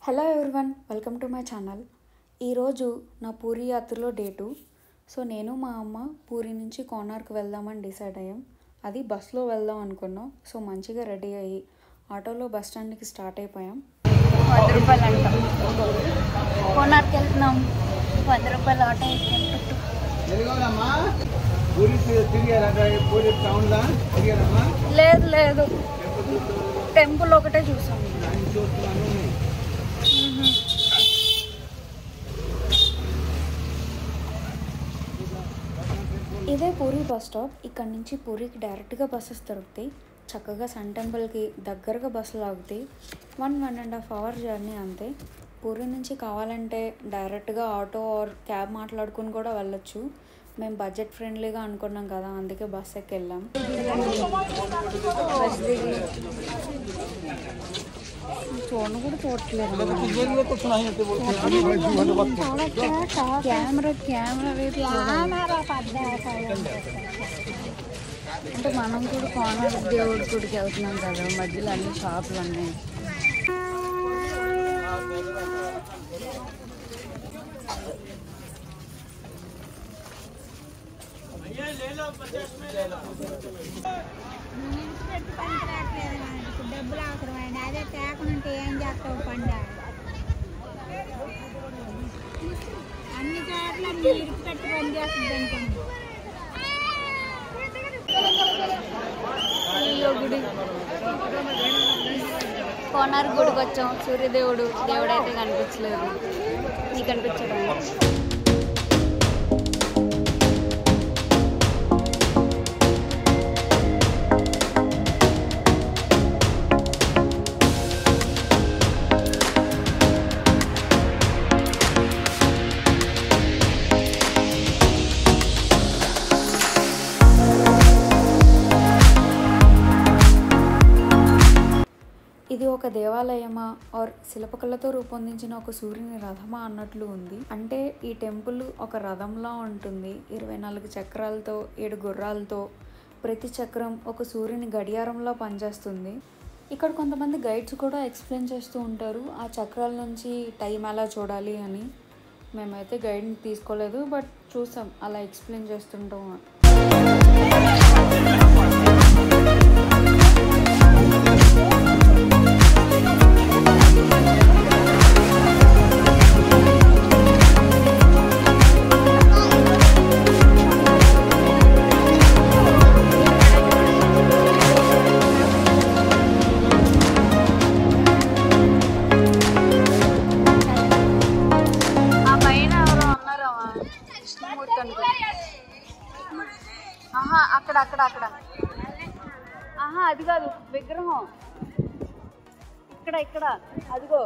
Hello everyone, welcome to my channel. ఈరోజు నా పూరి యాత్రలో డే 2. సో నేను మా అమ్మ పూరి నుంచి కోనార్క్ వెళ్దామని డిసైడ్ అయ్యాం. అది బస్లో వెళ్దాం అనుకున్నాం. సో మంచిగా రెడీ అయ్యి ఆటోలో బస్ స్టాండ్కి స్టార్ట్ అయిపోయాం. 100 రూపాయలు అంట. కోనార్క్ వెళ్తున్నాం. 100 రూపాయలు ఆటో లేదు లేదు, టెంపుల్ ఒకటే చూసాం. ఇదే పూరి బస్ స్టాప్. ఇక్కడ నుంచి పూరికి డైరెక్ట్గా బస్సెస్ దొరుకుతాయి. చక్కగా సన్ టెంపుల్కి దగ్గరగా బస్సులు ఆగుతాయి. 1.5 అవర్ జర్నీ అంతే. పూరి నుంచి కావాలంటే డైరెక్ట్గా ఆటో ఆర్ క్యాబ్ మాట్లాడుకుని కూడా వెళ్ళొచ్చు. మేము బడ్జెట్ ఫ్రెండ్లీగా అనుకున్నాం కదా, అందుకే బస్ ఎక్కి వెళ్ళాం. బస్ దిగి చూడను కూడా చూడట్లేదు. అంటే మనం కూడా కోనార్క్ దేవుడి గుడికి వెళ్తున్నాం కదా, మధ్యలో అన్ని షాపులు ఉన్నాయి. డబ్బులు అవసరమైంది, అదే తేకనుంటే ఏం చేస్తావు పండ. అన్ని చోట్ల ఇరుకు పెట్టి పని చేస్తుంది అనుకోండి. గుడి కోనార్క్ గుడికి వచ్చాం. సూర్యదేవుడు దేవుడైతే కనిపించలేదు. నీకు కనిపించడం ఇది ఒక దేవాలయమా ఆర్ శిల్పకళతో రూపొందించిన ఒక సూర్యుని రథమా అన్నట్లు ఉంది. అంటే ఈ టెంపుల్ ఒక రథంలా ఉంటుంది. 24 చక్రాలతో 7 గుర్రాలతో, ప్రతి చక్రం ఒక సూర్యుని గడియారంలో పనిచేస్తుంది. ఇక్కడ కొంతమంది గైడ్స్ కూడా ఎక్స్ప్లెయిన్ చేస్తూ ఉంటారు ఆ చక్రాల నుంచి టైం ఎలా చూడాలి అని. మేమైతే గైడ్ని తీసుకోలేదు, బట్ చూసాం అలా ఎక్స్ప్లెయిన్ చేస్తుంటాం. అక్కడ అక్కడ అక్కడ అది కాదు విగ్రహం. ఇక్కడ ఇక్కడ అదిగో.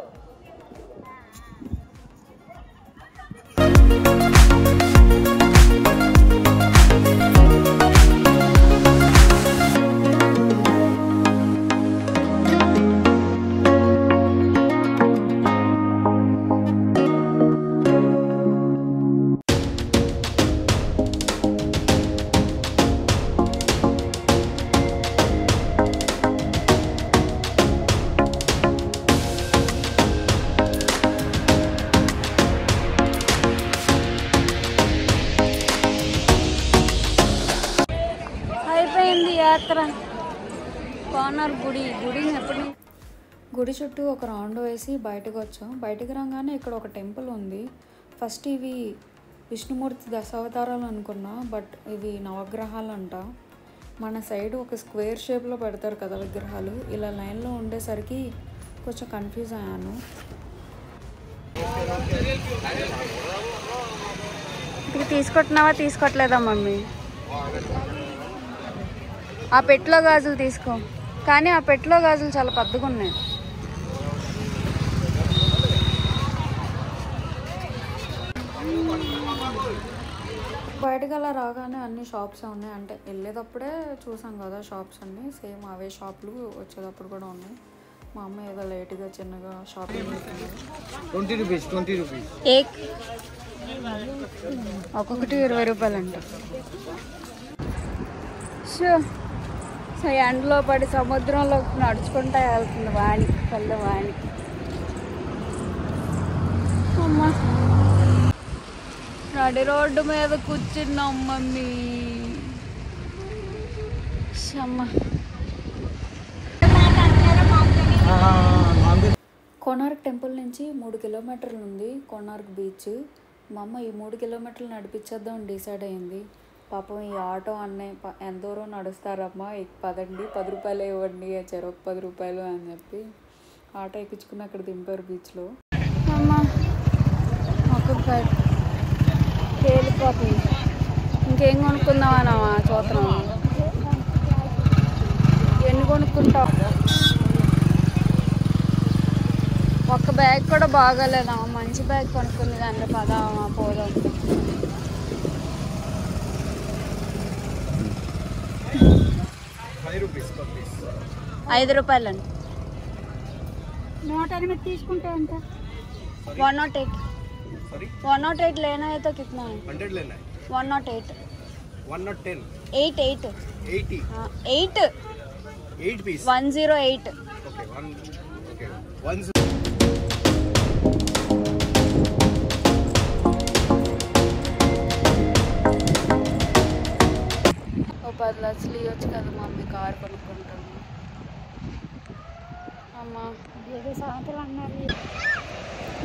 యాత్ర కోనార్క్ గుడిని ఎప్పుడు గుడి చుట్టూ ఒక రౌండ్ వేసి బయటకు వచ్చాం. బయటకు రాగానే ఇక్కడ ఒక టెంపుల్ ఉంది. ఫస్ట్ ఇవి విష్ణుమూర్తి దశావతారాలు అనుకున్నా, బట్ ఇవి నవగ్రహాలు అంట. మన సైడ్ ఒక స్క్వేర్ షేప్లో పెడతారు కదా విగ్రహాలు, ఇలా లైన్లో ఉండేసరికి కొంచెం కన్ఫ్యూజ్ అయ్యాను. ఇప్పుడు తీసుకుంటున్నావా తీసుకోవట్లేదా మమ్మీ? ఆ పెట్టులో గాజులు తీసుకో, కానీ ఆ పెట్టులో గాజులు చాలా పెద్దగా ఉన్నాయి. బయటకు అలా రాగానే అన్ని షాప్స్ ఉన్నాయి. అంటే వెళ్ళేటప్పుడే చూసాం కదా షాప్స్ అన్నీ సేమ్ అవే షాపులు, వచ్చేటప్పుడు కూడా ఉన్నాయి. మా అమ్మ ఏదో లేట్గా చిన్నగా షాపింగ్ చేసింది. 20 రూపీస్ ఒక్కొక్కటి 20 రూపాయలు అంట. సో ఎండలో పడి సముద్రంలో నడుచుకుంటా వెళ్తుంది వాణి, పల్లె వాణి. నడి రోడ్డు మీద కూర్చున్నాం మమ్మీ. కోనార్క్ టెంపుల్ నుంచి 3 కిలోమీటర్లు ఉంది కోనార్క్ బీచ్. మా అమ్మ ఈ 3 కిలోమీటర్లు నడిపించేద్దాం డిసైడ్ అయింది. పాపం ఈ ఆటో అన్నయ్య ఎంత దూరం నడుస్తారమ్మా, పదండి 10 రూపాయలు ఇవ్వండి, చెరొక 10 రూపాయలు అని చెప్పి ఆటో ఎక్కించుకుని అక్కడ దింపారు బీచ్లో. అమ్మ ఒక తేలిపోతుంది. ఇంకేం కొనుక్కుందామా చూద్దాం. ఎన్ని కొనుక్కుంటావు? ఒక్క బ్యాగ్ కూడా బాగాలేదమ్మా, మంచి బ్యాగ్ కొనుక్కుంది దాంట్లో. పదామా పోదాం. ₹5 అండి. 108 తీసుకుంటే ఎంత? 108. 108 लेना है तो कितना है? 100 लेना है. 108. 110. 8 8. 80. हाँ 8. 8 piece. 108. Okay. Okay. 1. ఓ 10 లక్షలు ఇవ్వచ్చు కదా మమ్మీ, కార్ కొనుక్కుంటాము. అమ్మా ఏదో సాయంత్రం అన్నారు.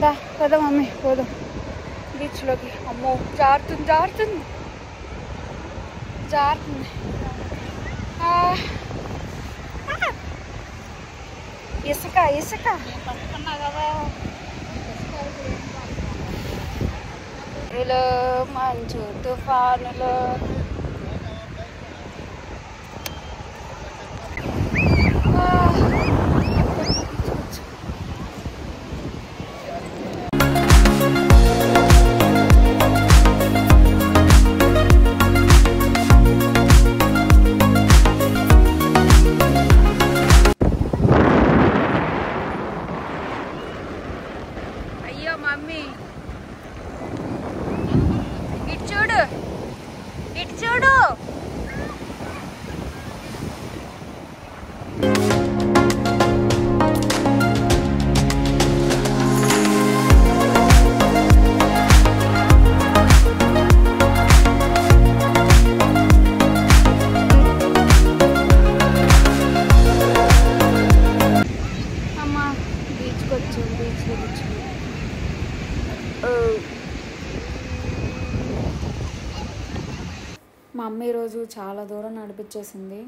దా కదా మమ్మీ పోదాం బీచ్లోకి. అమ్మో జారుతుంది జారుతుంది జారుతుంది. ఇసుక ఇసుక పట్టుకున్నా కదా. ఇలా మంచు తుఫానులో మమ్మీ ఇటు చూడు ఇటు చూడు. అమ్మా బీచ్కి వచ్చాం, బీచ్లో కూర్చొని. మా అమ్మ ఈరోజు చాలా దూరం నడిపించేసింది.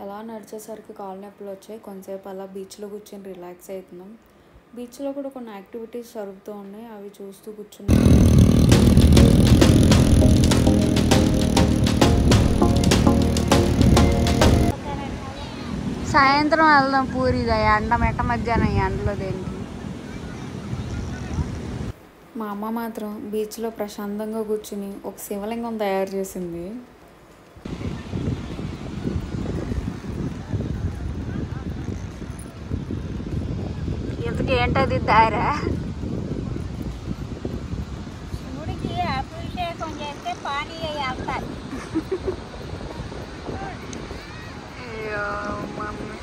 ఎలా నడిచేసరికి కాలు నొప్పులు వచ్చాయి. కొంతసేపు అలా బీచ్లో కూర్చొని రిలాక్స్ అవుతున్నాం. బీచ్లో కూడా కొన్ని యాక్టివిటీస్ జరుగుతూ ఉన్నాయి, అవి చూస్తూ కూర్చున్నాం. సాయంత్రం వెళ్దాం పూరిగా, ఎండ మెట్ట మధ్యాహ్నం ఎండలో దేనికి. మా అమ్మ మాత్రం బీచ్లో ప్రశాంతంగా కూర్చుని ఒక శివలింగం తయారు చేసింది. ఇంతకీ ఏంటది దారా? శివుడికి అభిషేకం చేస్తే పానీ వెళ్తాయి. అయ్యో మమ్మీ.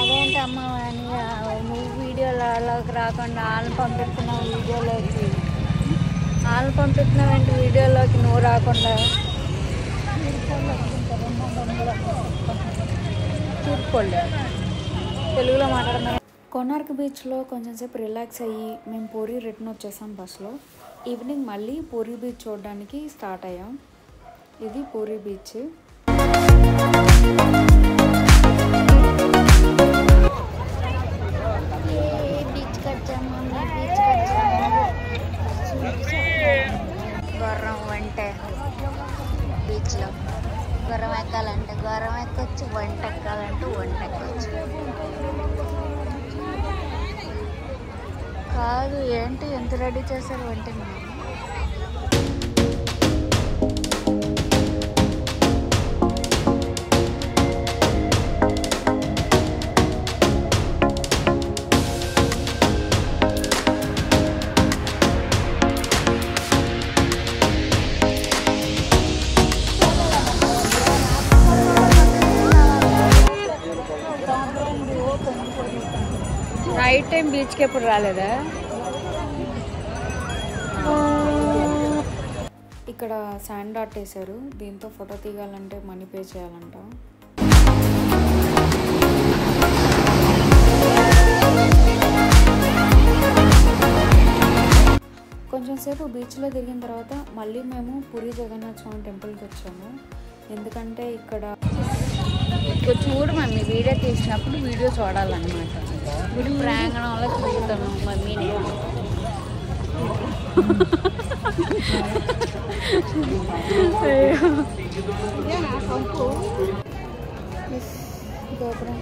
అదేంటి అమ్మ నువ్వు వీడియోలోకి రాకుండా వాళ్ళని పంపిస్తున్నావు వీడియోలోకి, వాళ్ళని పంపిస్తున్నావేంటి వీడియోలోకి నువ్వు రాకుండా? తూర్పుకోలే తెలుగులో మాట్లాడుతున్నా. కోనార్క్ బీచ్లో కొంచెం సేపు రిలాక్స్ అయ్యి మేము పూరి రిటర్న్ వచ్చేసాం బస్లో. ఈవినింగ్ మళ్ళీ పూరి బీచ్ చూడడానికి స్టార్ట్ అయ్యాం. ఇది పూరి బీచ్. గుర్రం వంట బీచ్లో గుర్రం ఎక్కాలంటే గుర్రం ఎక్కొచ్చు, వంట ఎక్కాలంటే వంట ఎక్కొచ్చు. కాదు ఏంటి ఎంత రెడీ చేశారు వంటని? నైట్ టైం బీచ్కి ఎప్పుడు రాలేదా? ఇక్కడ శాండ్ ఆర్ట్ వేసారు. దీంతో ఫోటో తీయాలంటే మనీ పే చేయాలంట. కొంచెం సేపు బీచ్లో తిరిగిన తర్వాత మళ్ళీ మేము పూరి జగన్నాథ స్వామి టెంపుల్కి వచ్చాము. ఎందుకంటే ఇక్కడ చూడు మమ్మీ, వీడియో తీసినప్పుడు వీడియో చూడాలన్నమాట. గుడి ప్రాంగణంలో చూస్తాను మమ్మీని. గోపురం,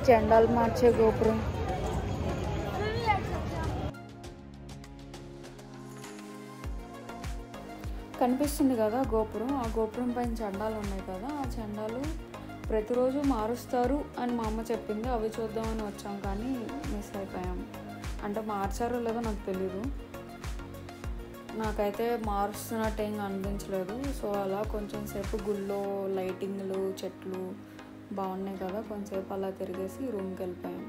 జెండాలు మార్చే గోపురం. కనిపిస్తుంది కదా గోపురం. ఆ గోపురం పైన జెండాలు ఉన్నాయి కదా, ఆ జెండాలు ప్రతిరోజు మారుస్తారు అని మా అమ్మ చెప్పింది. అవి చూద్దామని వచ్చాం కానీ మిస్ అయిపోయాం. అంటే మార్చారో లేదో నాకు తెలీదు. నాకైతే మారుస్తున్నట్టు ఏం అనిపించలేదు. సో అలా కొంచెం సేపు గుళ్ళో లైటింగ్లు, చెట్లు బాగున్నాయి కదా, కొంచెంసేపు అలా తిరిగేసి రూమ్కి వెళ్ళిపోయాం.